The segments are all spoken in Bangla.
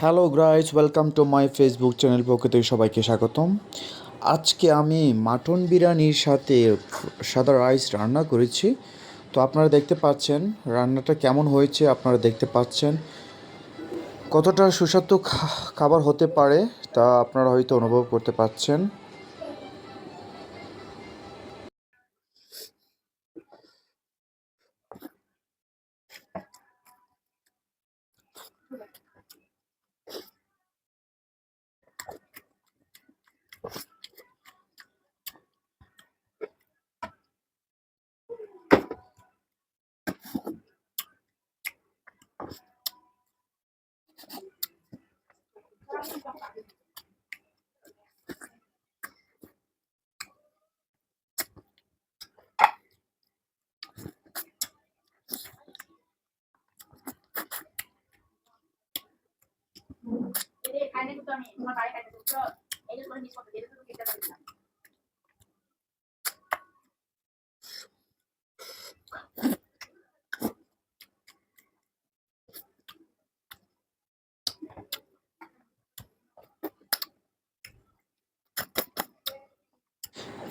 Hello guys, welcome to my Facebook channel. পক্ষ থেকে সবাইকে স্বাগতম। আজকে আমি মাটন বিরিয়ানির সাথে সাদা রাইস রান্না করেছি। তো আপনারা দেখতে পাচ্ছেন রান্নাটা কেমন হয়েছে। আপনারা দেখতে পাচ্ছেন কতটা সুস্বাদু খাবার হতে পারে, তা আপনারা হয়তো অনুভব করতে পাচ্ছেন।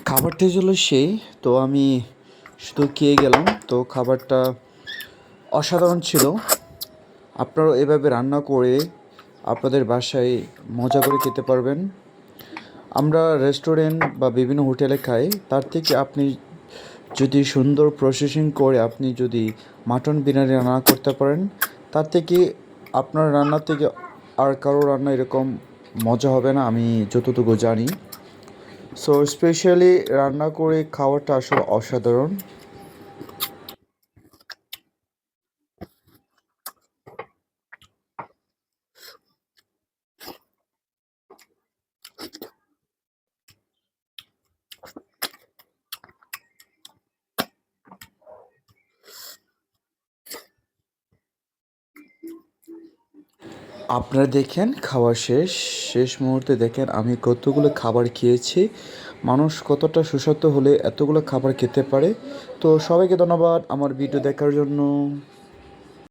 খাবারটা হলো সেই, তো আমি শুধু খেয়ে গেলাম। তো খাবারটা অসাধারণ ছিল। আপনারাও এভাবে রান্না করে আপনাদের বাসায় মজা করে খেতে পারবেন। আমরা রেস্টুরেন্ট বা বিভিন্ন হোটেলে খাই, তার থেকে আপনি যদি সুন্দর প্রসেসিং করে আপনি যদি মাটন বিরিয়ানি রান্না করতে পারেন, তার থেকে আপনার রান্না থেকে আর কারো রান্না এরকম মজা হবে না, আমি যতটুকু জানি। সো স্পেশালি রান্না করে খাওয়াটা আসলে অসাধারণ। আপনারা দেখেন খাওয়া শেষ মুহূর্তে দেখেন আমি কতগুলো খাবার খেয়েছি। মানুষ কতটা সুস্বাদু হলে এতগুলো খাবার খেতে পারে। তো সবাইকে ধন্যবাদ আমার ভিডিও দেখার জন্য।